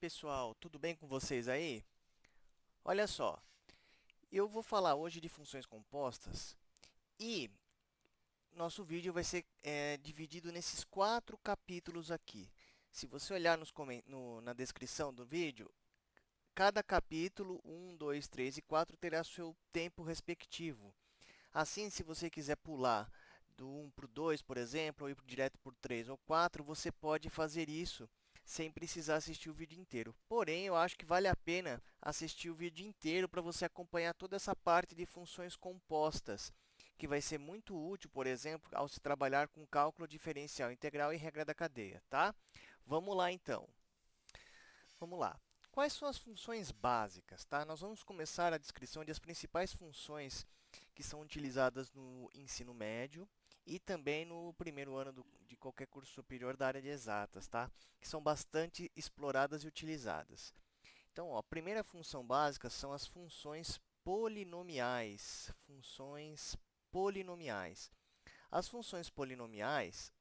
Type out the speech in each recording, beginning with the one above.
pessoal, tudo bem com vocês aí? Olha só, eu vou falar hoje de funções compostas e nosso vídeo vai ser dividido nesses 4 capítulos aqui. Se você olhar na descrição do vídeo, cada capítulo, 1, 2, 3 e 4, terá seu tempo respectivo. Assim, se você quiser pular do 1 para o 2, por exemplo, ou ir direto para o 3 ou 4, você pode fazer isso sem precisar assistir o vídeo inteiro. Porém, eu acho que vale a pena assistir o vídeo inteiro para você acompanhar toda essa parte de funções compostas, que vai ser muito útil, por exemplo, ao se trabalhar com cálculo diferencial integral e regra da cadeia, tá? Vamos lá, então. Vamos lá. Quais são as funções básicas, tá? Nós vamos começar a descrição das principais funções que são utilizadas no ensino médio e também no primeiro ano de qualquer curso superior da área de exatas, tá? Que são bastante exploradas e utilizadas. Então, ó, a primeira função básica são as funções polinomiais. Funções polinomiais. As funções polinomiais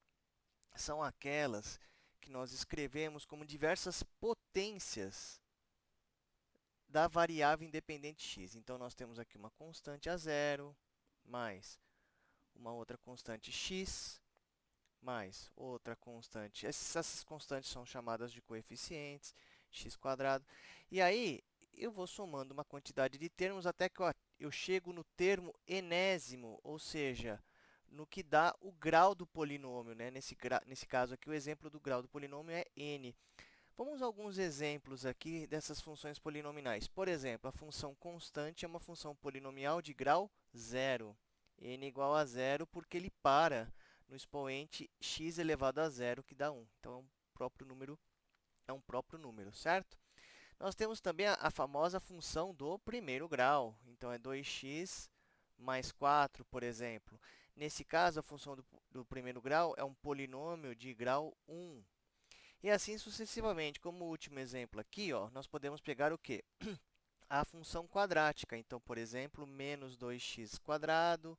são aquelas que nós escrevemos como diversas potências da variável independente x. Então, nós temos aqui uma constante a zero, mais uma outra constante x, mais outra constante. Essas constantes são chamadas de coeficientes, x quadrado. E aí, eu vou somando uma quantidade de termos até que eu chego no termo enésimo, ou seja, no que dá o grau do polinômio, né? Nesse caso aqui, o exemplo do grau do polinômio é n. Vamos a alguns exemplos aqui dessas funções polinomiais. Por exemplo, a função constante é uma função polinomial de grau zero. N igual a zero porque ele para no expoente x elevado a zero, que dá 1. Então, é um próprio número, certo? Nós temos também a famosa função do primeiro grau. Então, é 2x mais 4, por exemplo. Nesse caso, a função do primeiro grau é um polinômio de grau 1. E assim sucessivamente. Como último exemplo aqui, ó, nós podemos pegar o quê? A função quadrática. Então, por exemplo, menos 2x²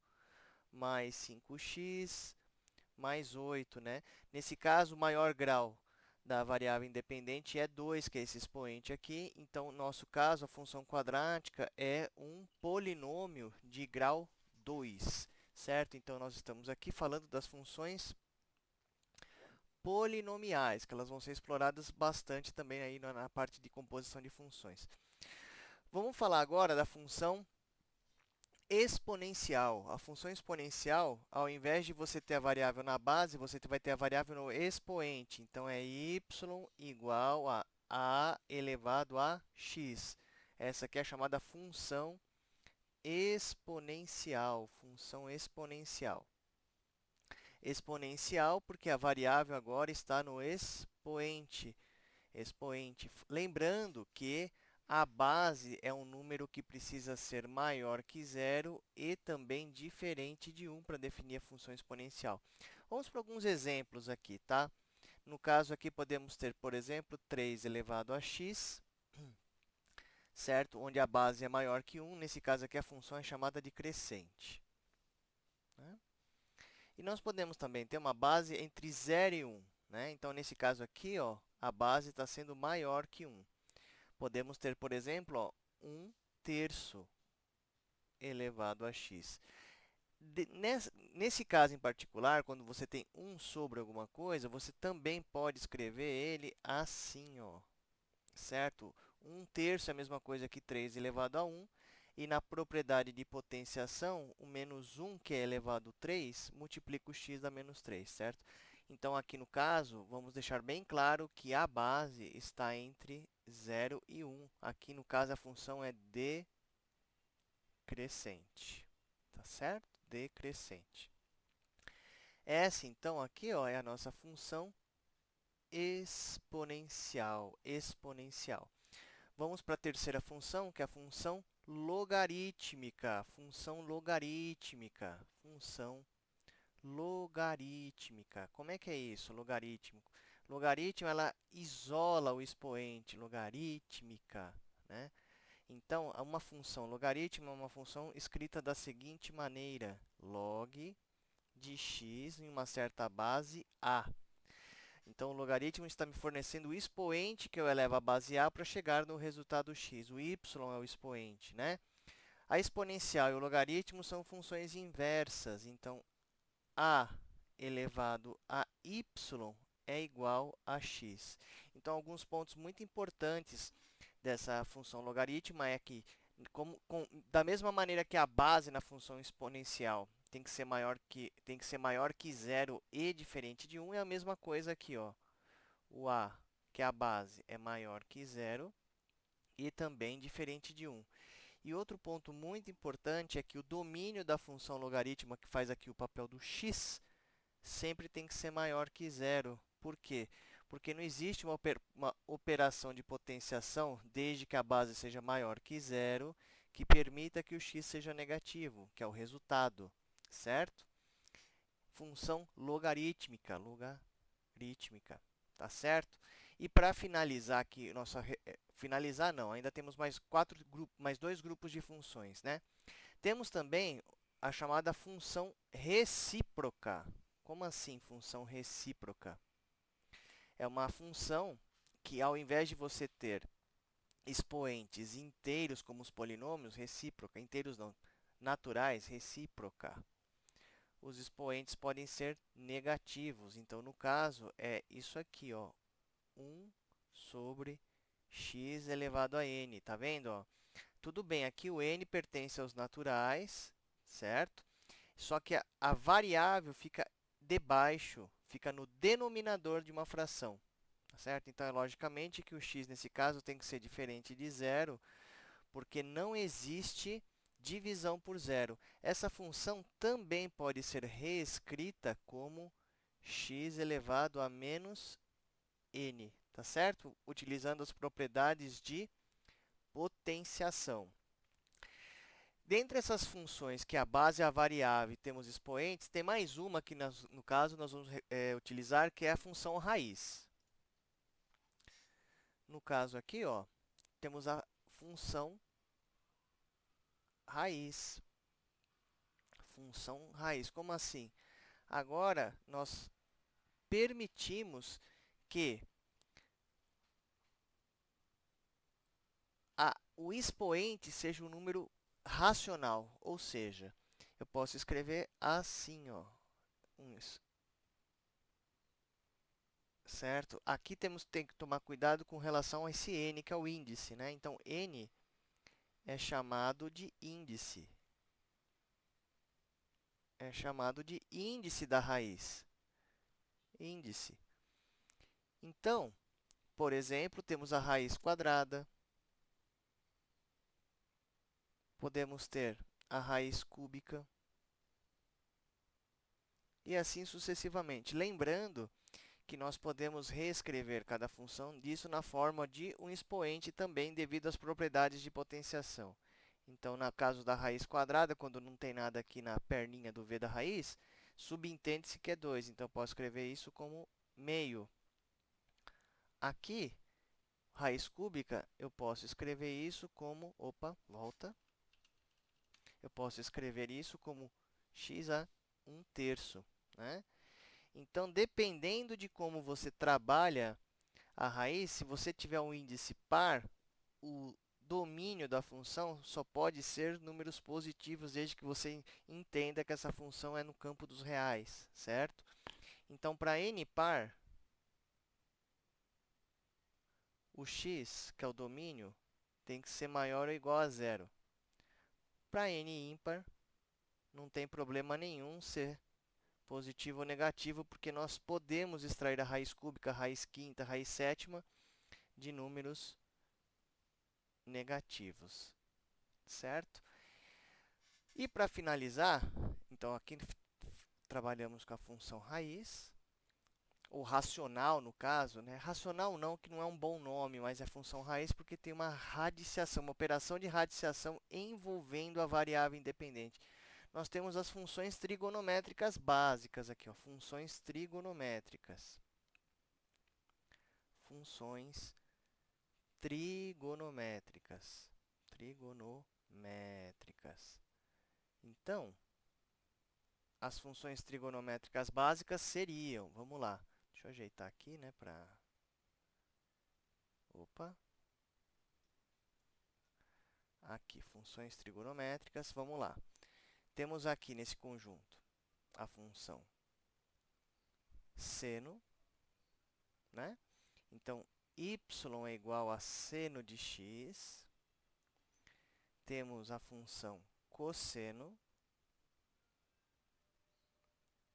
mais 5x mais 8, né? Nesse caso, o maior grau da variável independente é 2, que é esse expoente aqui. Então, no nosso caso, a função quadrática é um polinômio de grau 2, certo? Então, nós estamos aqui falando das funções polinomiais, que elas vão ser exploradas bastante também aí na parte de composição de funções. Vamos falar agora da função exponencial. A função exponencial, ao invés de você ter a variável na base, você vai ter a variável no expoente. Então, é y igual a elevado a x. Essa aqui é a chamada função exponencial. Função exponencial. Exponencial porque a variável agora está no expoente. Lembrando que a base é um número que precisa ser maior que zero e também diferente de 1 para definir a função exponencial. Vamos para alguns exemplos aqui, tá? No caso aqui, podemos ter, por exemplo, 3 elevado a x, certo? Onde a base é maior que 1. Nesse caso aqui, a função é chamada de crescente, né? E nós podemos também ter uma base entre 0 e 1, né? Então, nesse caso aqui, ó, a base está sendo maior que 1. Podemos ter, por exemplo, ó, 1/3 elevado a x. Nesse caso em particular, quando você tem 1 sobre alguma coisa, você também pode escrever ele assim, ó, certo? 1/3 é a mesma coisa que 3 elevado a 1. E na propriedade de potenciação, o menos 1, que é elevado a 3, multiplica o x da menos 3, certo? Então, aqui no caso, vamos deixar bem claro que a base está entre 0 e 1. Aqui, no caso, a função é decrescente, tá certo? Decrescente. Essa, então, aqui, ó, é a nossa função exponencial. Exponencial. Vamos para a terceira função, que é a função logarítmica. Função logarítmica. Função logarítmica. Como é que é isso, logarítmico? Logaritmo, ela isola o expoente, logarítmica, né? Então, uma função logaritmo é uma função escrita da seguinte maneira: log de x em uma certa base a. Então, o logaritmo está me fornecendo o expoente que eu elevo à base a para chegar no resultado x. O y é o expoente, né? A exponencial e o logaritmo são funções inversas. Então, a elevado a y é igual a x. Então, alguns pontos muito importantes dessa função logarítmica é que, da mesma maneira que a base na função exponencial tem que ser maior que zero e diferente de 1, é a mesma coisa aqui, ó. O a, que é a base, é maior que zero e também diferente de 1. E outro ponto muito importante é que o domínio da função logarítmica, que faz aqui o papel do x, sempre tem que ser maior que zero. Por quê? Porque não existe uma operação de potenciação, desde que a base seja maior que zero, que permita que o x seja negativo, que é o resultado, certo? Função logarítmica, tá certo? E para finalizar aqui, finalizar não, ainda temos mais dois grupos de funções, né? Temos também a chamada função recíproca. Como assim função recíproca? É uma função que, ao invés de você ter expoentes inteiros como os polinômios, recíproca, inteiros não, naturais, recíproca, os expoentes podem ser negativos. Então, no caso, é isso aqui, ó, 1 sobre x elevado a n. Tá vendo, ó? Tudo bem, aqui o n pertence aos naturais, certo? Só que a variável fica debaixo, fica no denominador de uma fração, tá certo? Então, é logicamente que o x, nesse caso, tem que ser diferente de zero, porque não existe divisão por zero. Essa função também pode ser reescrita como x elevado a menos n, tá certo? Utilizando as propriedades de potenciação. Dentre essas funções, que a base é a variável e temos expoentes, tem mais uma que, no caso, nós vamos utilizar, que é a função raiz. No caso aqui, ó, temos a função raiz. Função raiz. Como assim? Agora, nós permitimos que o expoente seja um número racional, ou seja, eu posso escrever assim, ó, certo? Aqui tem que tomar cuidado com relação a esse n, que é o índice, né? Então, n é chamado de índice. É chamado de índice da raiz. Índice. Então, por exemplo, temos a raiz quadrada. Podemos ter a raiz cúbica. E assim sucessivamente. Lembrando que nós podemos reescrever cada função disso na forma de um expoente também, devido às propriedades de potenciação. Então, no caso da raiz quadrada, quando não tem nada aqui na perninha do v da raiz, subentende-se que é 2. Então, eu posso escrever isso como meio. Aqui, raiz cúbica, eu posso escrever isso como... Opa, volta. Eu posso escrever isso como x a 1/3, né? Então, dependendo de como você trabalha a raiz, se você tiver um índice par, o domínio da função só pode ser números positivos, desde que você entenda que essa função é no campo dos reais, certo? Então, para n par, o x, que é o domínio, tem que ser maior ou igual a zero. Para n ímpar, não tem problema nenhum ser positivo ou negativo, porque nós podemos extrair a raiz cúbica, a raiz quinta, a raiz sétima de números negativos, certo? E para finalizar, então aqui trabalhamos com a função raiz, ou racional no caso, né? Racional não, que não é um bom nome, mas é função raiz porque tem uma radiciação, uma operação de radiciação envolvendo a variável independente. Nós temos as funções trigonométricas básicas aqui, ó, funções trigonométricas. Funções trigonométricas. Trigonométricas. Então, as funções trigonométricas básicas seriam, vamos lá, Deixa eu ajeitar aqui, né, para... Opa! Aqui, funções trigonométricas, vamos lá. Temos aqui nesse conjunto a função seno, né? Então, y é igual a seno de x. Temos a função cosseno,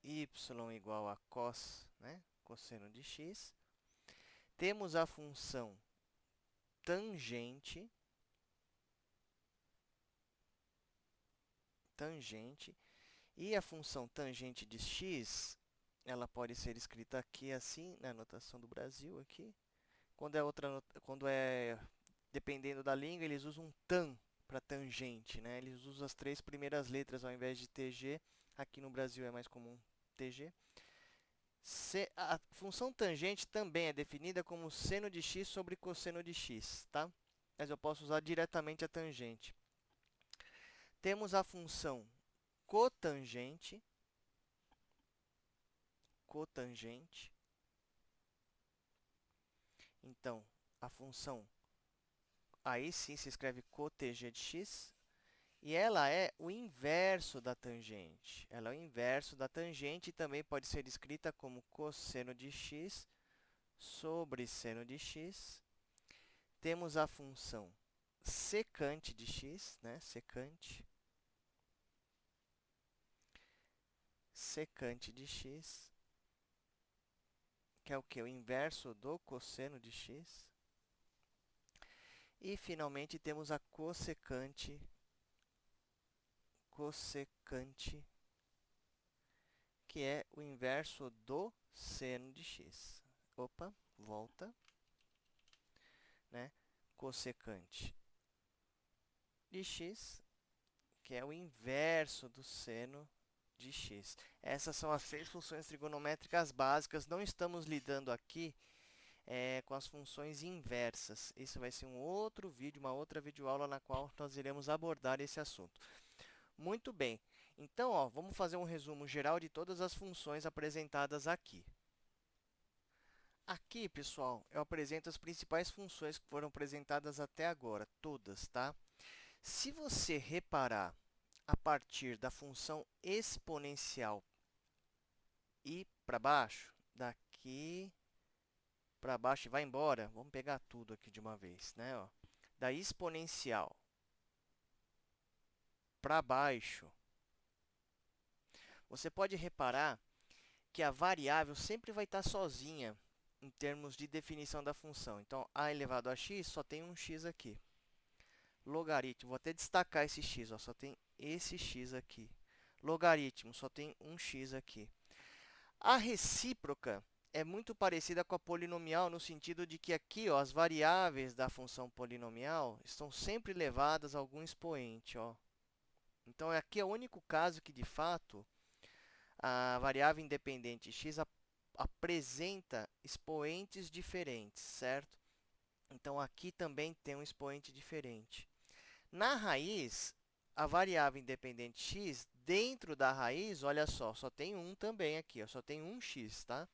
y igual a cos, né? Cosseno de x. Temos a função tangente, e a função tangente de x, ela pode ser escrita aqui assim, na notação do Brasil aqui. Quando é dependendo da língua, eles usam tan para tangente, né? Eles usam as 3 primeiras letras ao invés de TG. Aqui no Brasil é mais comum TG. A função tangente também é definida como seno de x sobre cosseno de x, tá? Mas eu posso usar diretamente a tangente. Temos a função cotangente. Então, a função, aí sim se escreve cotg de x, e ela é o inverso da tangente. Ela é o inverso da tangente e também pode ser escrita como cosseno de x sobre seno de x. Temos a função secante de x, né? Secante de x, que é o que? O inverso do cosseno de x. E, finalmente, temos a cossecante, que é o inverso do seno de x. Opa, volta, né? Cossecante de x, que é o inverso do seno de x. Essas são as 6 funções trigonométricas básicas. Não estamos lidando aqui com as funções inversas. Isso vai ser um outro vídeo, uma outra videoaula na qual nós iremos abordar esse assunto. Muito bem. Então, ó, vamos fazer um resumo geral de todas as funções apresentadas aqui. Aqui, pessoal, eu apresento as principais funções que foram apresentadas até agora, todas, tá? Se você reparar a partir da função exponencial e para baixo, daqui para baixo e vai embora, vamos pegar tudo aqui de uma vez, né? Ó, da exponencial para baixo, você pode reparar que a variável sempre vai estar sozinha em termos de definição da função. Então, a elevado a x só tem um x aqui. Logaritmo, vou até destacar esse x, ó, só tem esse x aqui. Logaritmo, só tem um x aqui. A recíproca é muito parecida com a polinomial no sentido de que aqui, ó, as variáveis da função polinomial estão sempre levadas a algum expoente, ó. Então, aqui é o único caso que, de fato, a variável independente x apresenta expoentes diferentes, certo? Então, aqui também tem um expoente diferente. Na raiz, a variável independente x, dentro da raiz, olha só tem um também aqui, ó, só tem um x, tá?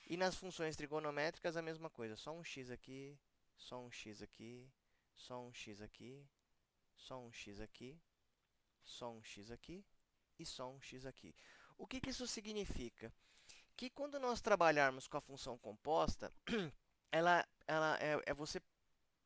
E nas funções trigonométricas, a mesma coisa, só um x aqui, só um x aqui, só um x aqui, só um x aqui, só um x aqui e só um x aqui. O que isso significa? Que quando nós trabalharmos com a função composta, você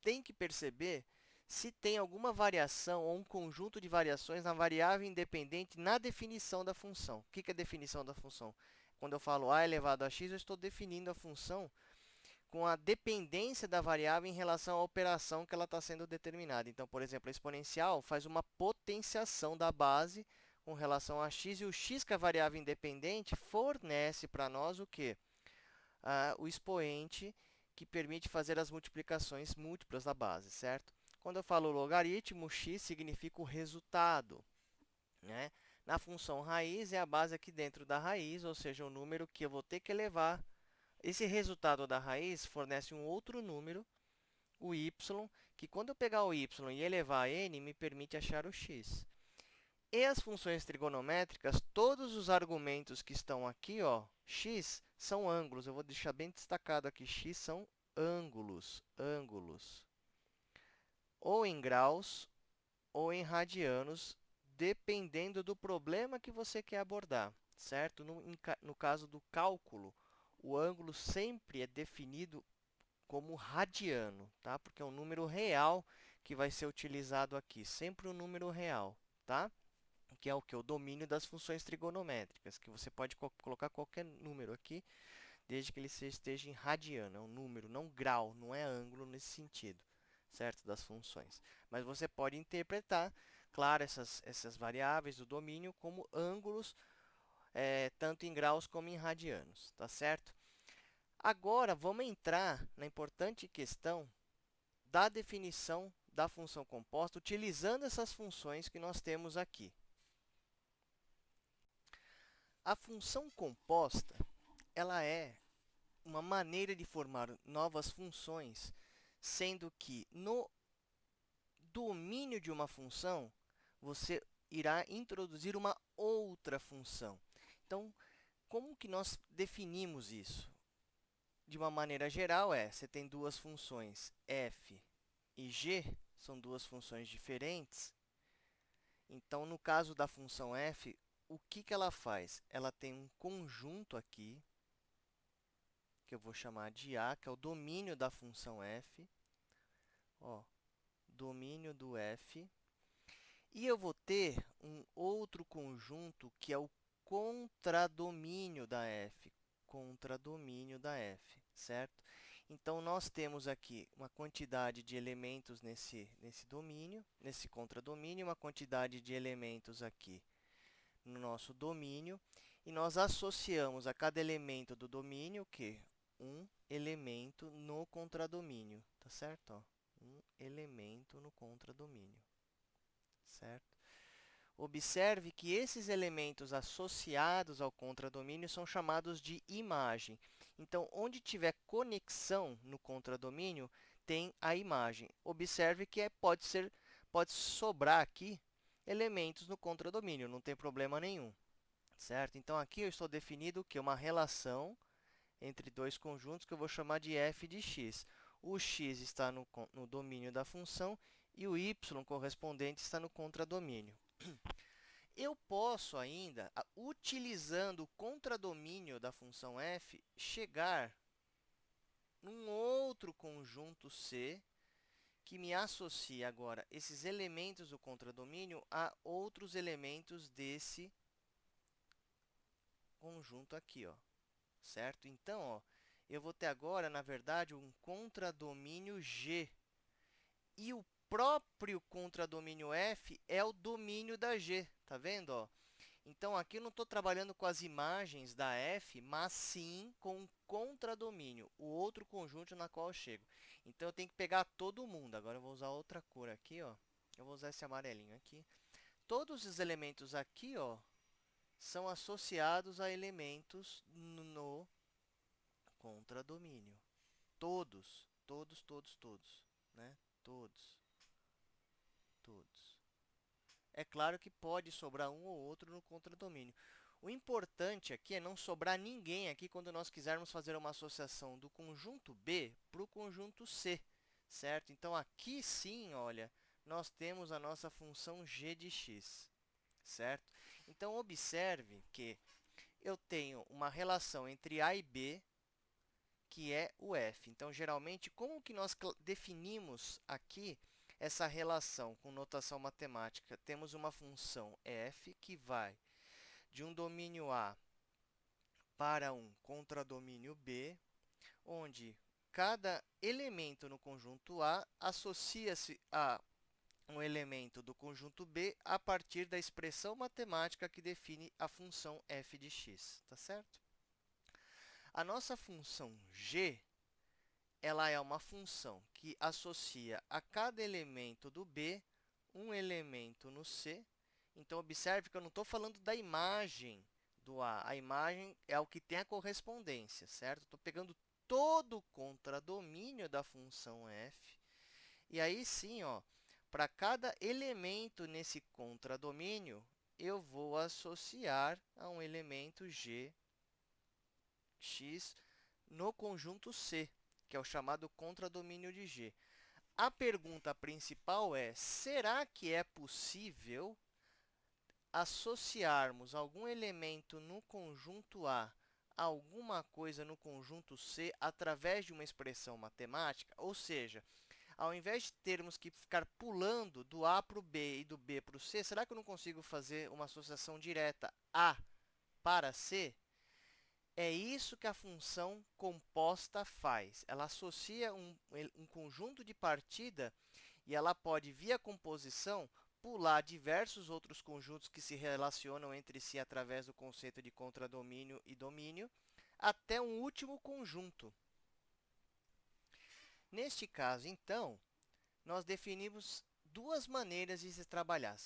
tem que perceber se tem alguma variação ou um conjunto de variações na variável independente na definição da função. O que é a definição da função? Quando eu falo a elevado a x, eu estou definindo a função com a dependência da variável em relação à operação que ela está sendo determinada. Então, por exemplo, a exponencial faz uma potenciação da base com relação a x, e o x, que é a variável independente, fornece para nós o quê? O expoente que permite fazer as multiplicações múltiplas da base, certo? Quando eu falo logaritmo, x significa o resultado, né? Na função raiz, é a base aqui dentro da raiz, ou seja, o número que eu vou ter que elevar. Esse resultado da raiz fornece um outro número, o y, que quando eu pegar o y e elevar a n, me permite achar o x. E as funções trigonométricas, todos os argumentos que estão aqui, ó, x, são ângulos. Eu vou deixar bem destacado aqui, x são ângulos, ou em graus ou em radianos, dependendo do problema que você quer abordar, certo? No caso do cálculo, o ângulo sempre é definido como radiano, tá? Porque é um número real que vai ser utilizado aqui, sempre um número real, tá? Que é o que? O domínio das funções trigonométricas, que você pode colocar qualquer número aqui, desde que ele esteja em radiano, é um número, não grau, não é ângulo nesse sentido, certo? Das funções. Mas você pode interpretar, claro, essas variáveis do domínio como ângulos, tanto em graus como em radianos, tá certo? Agora, vamos entrar na importante questão da definição da função composta, utilizando essas funções que nós temos aqui. A função composta, ela é uma maneira de formar novas funções, sendo que no domínio de uma função, você irá introduzir uma outra função. Então, como que nós definimos isso? De uma maneira geral, você tem duas funções, f e g, são duas funções diferentes. Então, no caso da função f, o que ela faz? Ela tem um conjunto aqui, que eu vou chamar de A, que é o domínio da função f. Ó, domínio do f. E eu vou ter um outro conjunto, que é o contradomínio da f. Contradomínio da f, certo? Então, nós temos aqui uma quantidade de elementos nesse domínio, nesse contradomínio, uma quantidade de elementos aqui no nosso domínio, e nós associamos a cada elemento do domínio o quê? Um elemento no contradomínio, tá certo? Ó, um elemento no contradomínio, certo? Observe que esses elementos associados ao contradomínio são chamados de imagem. Então, onde tiver conexão no contradomínio, tem a imagem. Observe que pode sobrar aqui elementos no contradomínio, não tem problema nenhum, certo? Então, aqui eu estou definindo que uma relação entre dois conjuntos que eu vou chamar de f de x. O x está no domínio da função e o y correspondente está no contradomínio. Eu posso ainda, utilizando o contradomínio da função f, chegar num outro conjunto C que me associa agora esses elementos do contradomínio a outros elementos desse conjunto aqui, ó, certo? Então, ó, eu vou ter agora, na verdade, um contradomínio G. E o próprio contradomínio F é o domínio da G, tá vendo, ó? Então, aqui eu não estou trabalhando com as imagens da f, mas sim com o contradomínio, o outro conjunto na qual eu chego. Então, eu tenho que pegar todo mundo. Agora, eu vou usar outra cor aqui, ó. Eu vou usar esse amarelinho aqui. Todos os elementos aqui, ó, são associados a elementos no contradomínio. Todos, todos, todos, todos, né? Todos, todos. É claro que pode sobrar um ou outro no contradomínio. O importante aqui é não sobrar ninguém aqui quando nós quisermos fazer uma associação do conjunto B para o conjunto C, certo? Então, aqui sim, olha, nós temos a nossa função g de x, certo? Então, observe que eu tenho uma relação entre A e B, que é o f. Então, geralmente, como que nós definimos aqui essa relação com notação matemática? Temos uma função f que vai de um domínio A para um contradomínio B, onde cada elemento no conjunto A associa-se a um elemento do conjunto B a partir da expressão matemática que define a função f de x, tá certo? A nossa função g, ela é uma função que associa a cada elemento do B um elemento no C. Então, observe que eu não estou falando da imagem do A. A imagem é o que tem a correspondência, certo? Estou pegando todo o contradomínio da função f. E aí sim, ó, para cada elemento nesse contradomínio, eu vou associar a um elemento g x no conjunto C, que é o chamado contradomínio de G. A pergunta principal é: será que é possível associarmos algum elemento no conjunto A a alguma coisa no conjunto C através de uma expressão matemática? Ou seja, ao invés de termos que ficar pulando do A para o B e do B para o C, será que eu não consigo fazer uma associação direta A para C? É isso que a função composta faz. Ela associa um conjunto de partida e ela pode, via composição, pular diversos outros conjuntos que se relacionam entre si através do conceito de contradomínio e domínio, até um último conjunto. Neste caso, então, nós definimos duas maneiras de se trabalhar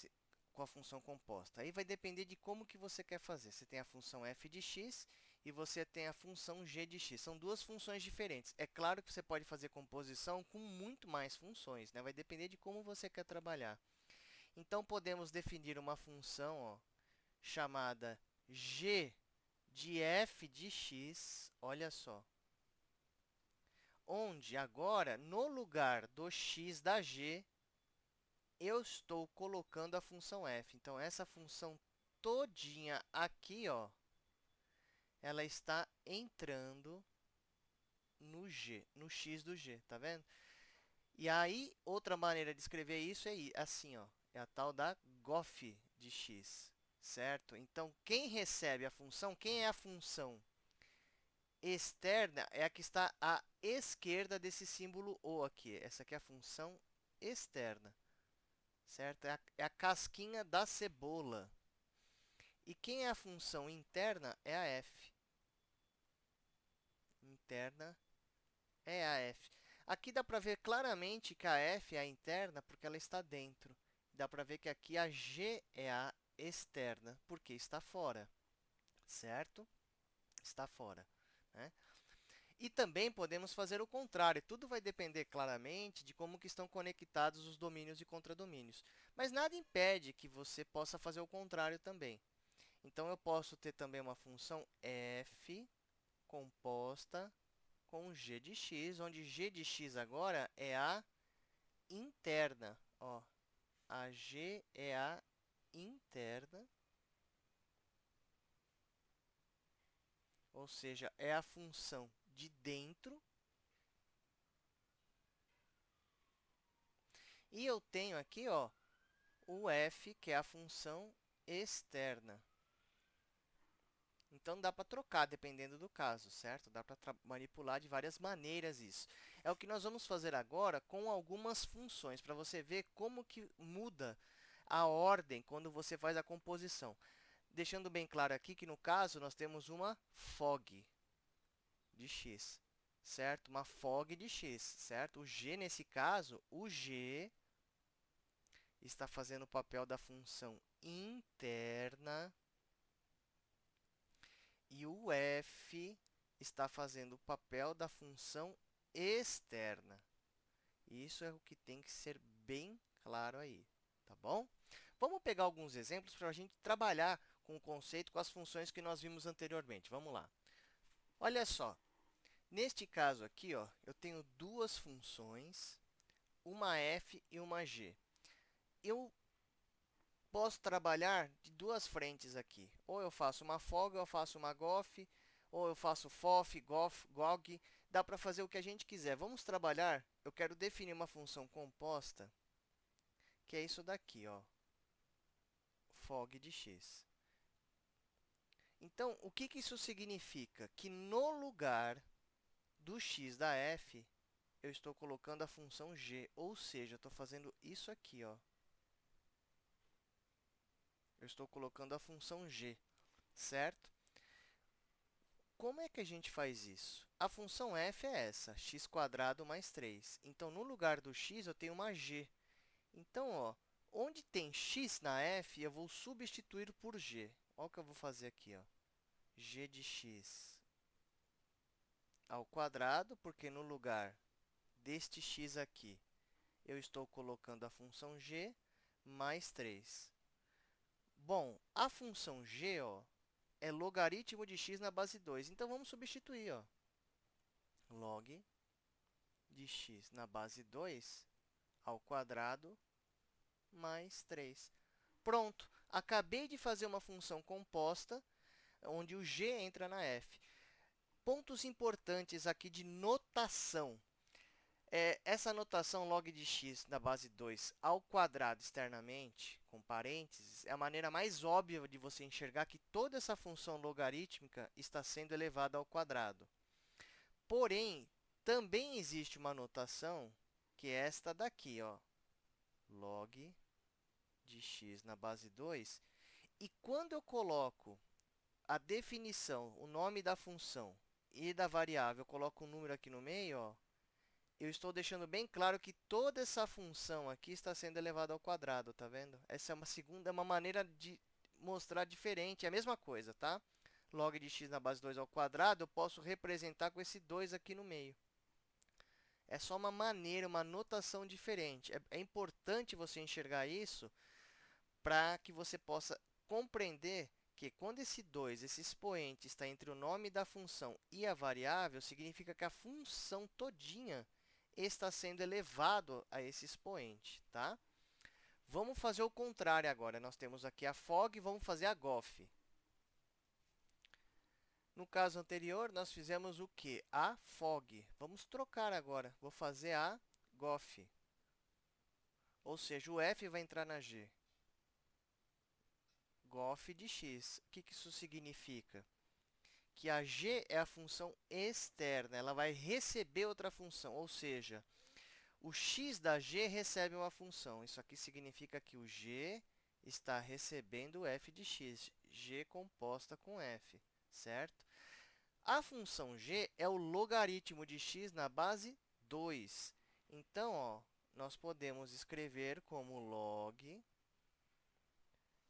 com a função composta. Aí vai depender de como que você quer fazer. Você tem a função f de x e você tem a função g de x. São duas funções diferentes. É claro que você pode fazer composição com muito mais funções, né? Vai depender de como você quer trabalhar. Então, podemos definir uma função, ó, chamada g de f de x, olha só, onde agora, no lugar do x da g, eu estou colocando a função f. Então, essa função todinha aqui, ó, ela está entrando no g, no x do g, tá vendo? E aí, outra maneira de escrever isso é assim, ó, é a tal da gof de x, certo? Então, quem recebe a função, quem é a função externa, é a que está à esquerda desse símbolo O aqui. Essa aqui é a função externa, certo? É a casquinha da cebola. E quem é a função interna é a f. Interna é a f. Aqui dá para ver claramente que a f é a interna porque ela está dentro. Dá para ver que aqui a g é a externa, porque está fora, certo? Está fora, né? E também podemos fazer o contrário. Tudo vai depender claramente de como que estão conectados os domínios e contradomínios. Mas nada impede que você possa fazer o contrário também. Então, eu posso ter também uma função f composta com g de x, onde g de x agora é a interna. Ó, a g é a interna, ou seja, é a função de dentro. E eu tenho aqui, ó, o f, que é a função externa. Então, dá para trocar, dependendo do caso, certo? Dá para manipular de várias maneiras isso. É o que nós vamos fazer agora com algumas funções, para você ver como que muda a ordem quando você faz a composição. Deixando bem claro aqui que, no caso, nós temos uma fog de x, certo? Uma fog de x, certo? O g, nesse caso, o g está fazendo o papel da função interna e o f está fazendo o papel da função externa. Isso é o que tem que ser bem claro aí, tá bom? Vamos pegar alguns exemplos para a gente trabalhar com o conceito, com as funções que nós vimos anteriormente. Vamos lá. Olha só, neste caso aqui, ó, eu tenho duas funções, uma f e uma g. Eu posso trabalhar de duas frentes aqui. Ou eu faço uma fog, ou eu faço uma gof, ou eu faço fof, gof, gog. Dá para fazer o que a gente quiser. Vamos trabalhar. Eu quero definir uma função composta, que é isso daqui, ó, fog de x. Então, o que que isso significa? Que no lugar do x da f, eu estou colocando a função g, ou seja, eu estou fazendo isso aqui, ó. Eu estou colocando a função g, certo? Como é que a gente faz isso? A função f é essa, x² mais 3. Então, no lugar do x, eu tenho uma g. Então, ó, onde tem x na f, eu vou substituir por g. Olha o que eu vou fazer aqui, ó. G de x ao quadrado, porque no lugar deste x aqui, eu estou colocando a função g mais 3. Bom, a função g, ó, é logaritmo de x na base 2. Então, vamos substituir, ó. Log de x na base 2 ao quadrado mais 3. Pronto! Acabei de fazer uma função composta, onde o g entra na f. Pontos importantes aqui de notação. Essa notação log de x na base 2 ao quadrado externamente, com parênteses, é a maneira mais óbvia de você enxergar que toda essa função logarítmica está sendo elevada ao quadrado. Porém, também existe uma notação, que é esta daqui, ó, log de x na base 2. E quando eu coloco a definição, o nome da função e da variável, eu coloco um número aqui no meio, ó, eu estou deixando bem claro que toda essa função aqui está sendo elevada ao quadrado, tá vendo? Essa é uma maneira de mostrar diferente, é a mesma coisa, tá? Log de x na base 2 ao quadrado, eu posso representar com esse 2 aqui no meio. É só uma maneira, uma notação diferente. É importante você enxergar isso para que você possa compreender que quando esse 2, esse expoente, está entre o nome da função e a variável, significa que a função todinha está sendo elevado a esse expoente, tá? Vamos fazer o contrário agora. Nós temos aqui a fog, vamos fazer a gof. No caso anterior, nós fizemos o quê? A fog. Vamos trocar agora. Vou fazer a gof. Ou seja, o f vai entrar na g. Gof de x. O que isso significa? Que a g é a função externa. Ela vai receber outra função, ou seja, o x da g recebe uma função. Isso aqui significa que o g está recebendo f de x. G composta com f, certo? A função g é o logaritmo de x na base 2. Então, ó, nós podemos escrever como log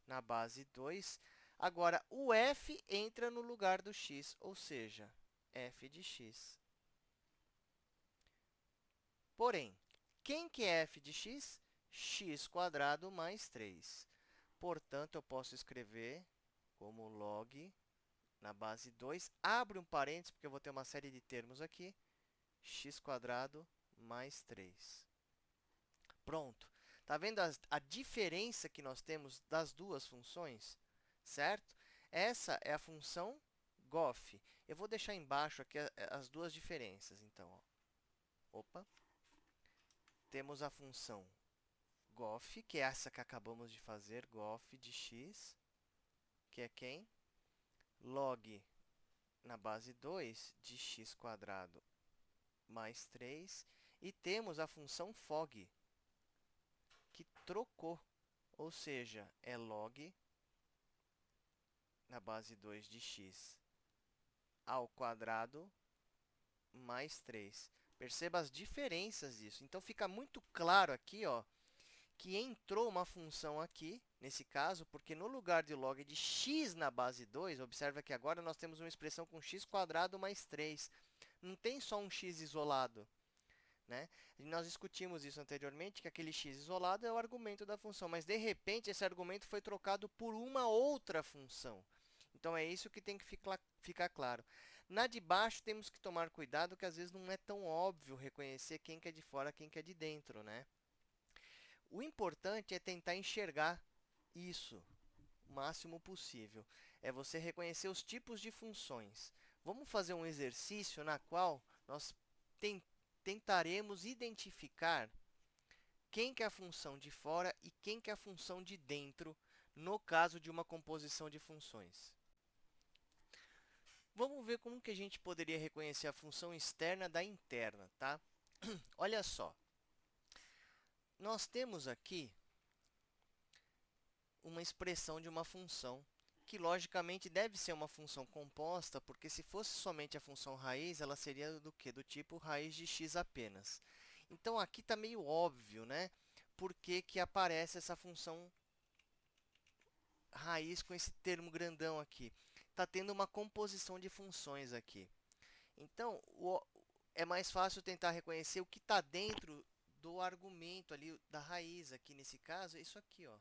na base 2. Agora, o f entra no lugar do x, ou seja, f de x. Porém, quem que é f de x? X² mais 3. Portanto, eu posso escrever como log na base 2. Abre um parênteses, porque eu vou ter uma série de termos aqui. X² mais 3. Pronto. Está vendo a diferença que nós temos das duas funções? Certo? Essa é a função gof. Eu vou deixar embaixo aqui as duas diferenças. Então, ó. Opa. Temos a função gof, que é essa que acabamos de fazer, gof de x, que é quem? Log na base 2 de x² mais 3. E temos a função fog, que trocou, ou seja, é log na base 2 de x ao quadrado mais 3. Perceba as diferenças disso. Então, fica muito claro aqui, ó, que entrou uma função aqui, nesse caso, porque no lugar de log de x na base 2, observa que agora nós temos uma expressão com x² mais 3. Não tem só um x isolado, né? E nós discutimos isso anteriormente, que aquele x isolado é o argumento da função, mas, de repente, esse argumento foi trocado por uma outra função. Então, é isso que tem que ficar claro. Na de baixo, temos que tomar cuidado, que às vezes não é tão óbvio reconhecer quem que é de fora, quem que é de dentro, né? O importante é tentar enxergar isso o máximo possível. É você reconhecer os tipos de funções. Vamos fazer um exercício na qual nós tentaremos identificar quem que é a função de fora e quem que é a função de dentro, no caso de uma composição de funções. Vamos ver como que a gente poderia reconhecer a função externa da interna, tá? Olha só. Nós temos aqui uma expressão de uma função, que logicamente deve ser uma função composta, porque se fosse somente a função raiz, ela seria do quê? Do tipo raiz de x apenas. Então, aqui está meio óbvio, né? Por que que aparece essa função raiz com esse termo grandão aqui? Está tendo uma composição de funções aqui. Então, é mais fácil tentar reconhecer o que está dentro do argumento ali, da raiz aqui, nesse caso, é isso aqui, ó.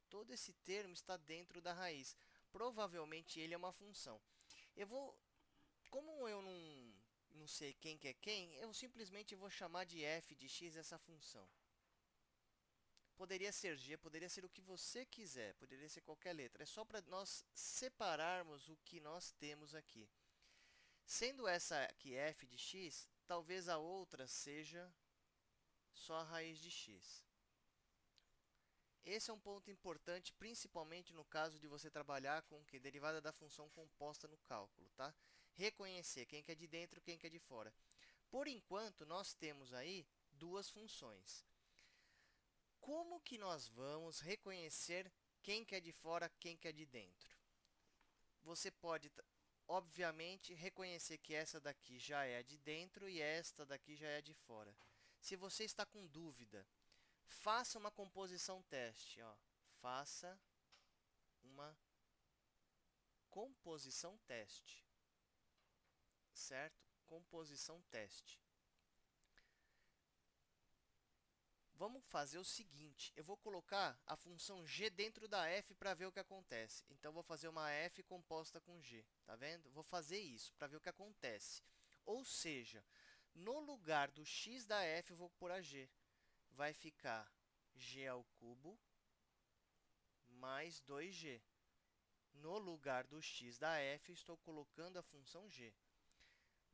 Todo esse termo está dentro da raiz. provavelmente ele é uma função. Como eu não sei quem que é quem, eu simplesmente vou chamar de f de x essa função. Poderia ser g, poderia ser o que você quiser, poderia ser qualquer letra. É só para nós separarmos o que nós temos aqui. Sendo essa aqui f de x, talvez a outra seja só a raiz de x. Esse é um ponto importante, principalmente no caso de você trabalhar com que derivada da função composta no cálculo, tá? Reconhecer quem que é de dentro e quem que é de fora. Por enquanto, nós temos aí duas funções. Como que nós vamos reconhecer quem que é de fora, quem que é de dentro? Você pode, obviamente, reconhecer que essa daqui já é a de dentro e esta daqui já é a de fora. Se você está com dúvida, faça uma composição teste. Ó. Faça uma composição teste. Certo? Composição teste. Vamos fazer o seguinte, eu vou colocar a função g dentro da f para ver o que acontece. Então, vou fazer uma f composta com g, tá vendo? Vou fazer isso para ver o que acontece. Ou seja, no lugar do x da f, eu vou pôr a g. Vai ficar g ao cubo mais 2g. No lugar do x da f, estou colocando a função g.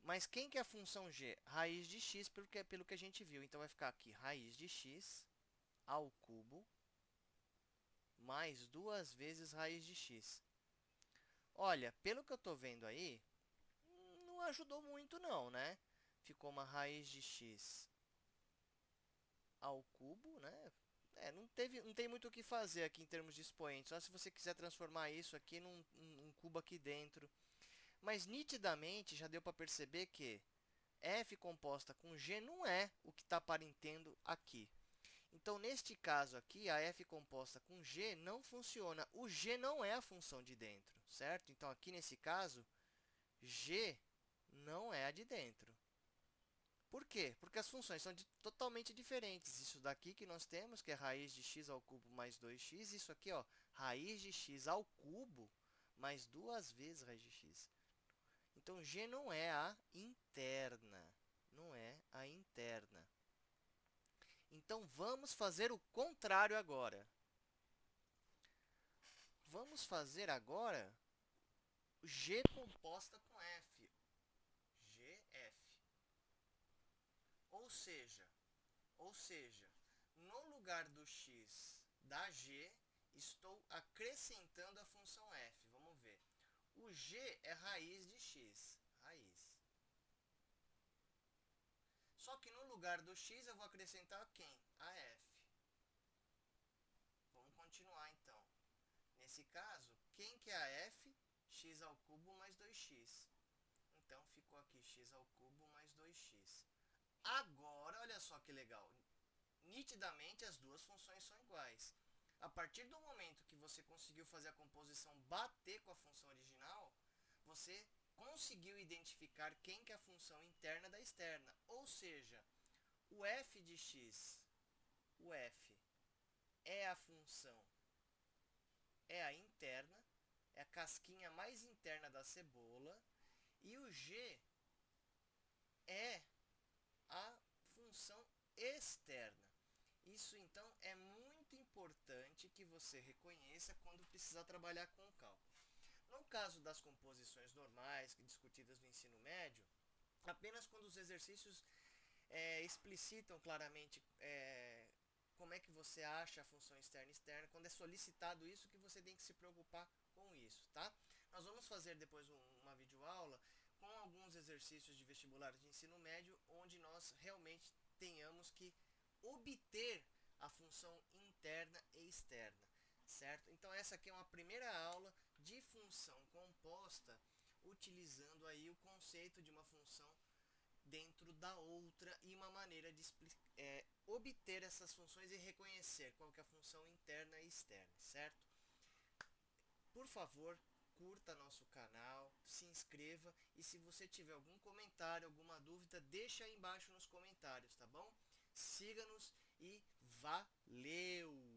Mas quem que é a função g? Raiz de x, pelo que a gente viu. Então, vai ficar aqui raiz de x ao cubo mais 2 vezes raiz de x. Olha, pelo que eu estou vendo aí, não ajudou muito não, né? Ficou uma raiz de x ao cubo, né? Não tem muito o que fazer aqui em termos de expoentes. Só se você quiser transformar isso aqui num cubo aqui dentro. Mas, nitidamente, já deu para perceber que f composta com g não é o que está aparentando aqui. Então, neste caso aqui, a f composta com g não funciona. O g não é a função de dentro, certo? Então, aqui nesse caso, g não é a de dentro. Por quê? Porque as funções são totalmente diferentes. Isso daqui que nós temos, que é raiz de x ao cubo mais 2x. Isso aqui, ó, raiz de x ao cubo mais 2 vezes raiz de x. Então, g não é a interna. Não é a interna. Então, vamos fazer o contrário agora. Vamos fazer agora g composta com f. gf. Ou seja, no lugar do x da g, estou acrescentando a função f. Vamos ver. O g é raiz de x. Raiz. Só que no lugar do x, eu vou acrescentar quem? A f. Vamos continuar, então. Nesse caso, quem que é a f? X ao cubo mais 2x. Então, ficou aqui x ao cubo mais 2x. Agora, olha só que legal. Nitidamente, as duas funções são iguais. A partir do momento que você conseguiu fazer a composição bater com a função original, você conseguiu identificar quem que é a função interna da externa. Ou seja, o f de x, o f é a função, é a interna, é a casquinha mais interna da cebola, e o g é a função externa. Isso, então, é muito importante que você reconheça quando precisar trabalhar com o cálculo. No caso das composições normais, discutidas no ensino médio, apenas quando os exercícios explicitam claramente como é que você acha a função externa e externa, quando é solicitado isso, que você tem que se preocupar com isso, tá? Nós vamos fazer depois uma videoaula com alguns exercícios de vestibular de ensino médio, onde nós realmente tenhamos que obter a função interna e externa, certo? Então, essa aqui é uma primeira aula de função composta, utilizando aí o conceito de uma função dentro da outra e uma maneira de obter essas funções e reconhecer qual que é a função interna e externa, certo? Por favor, curta nosso canal, se inscreva e se você tiver algum comentário, alguma dúvida, deixa aí embaixo nos comentários, tá bom? Siga-nos e valeu!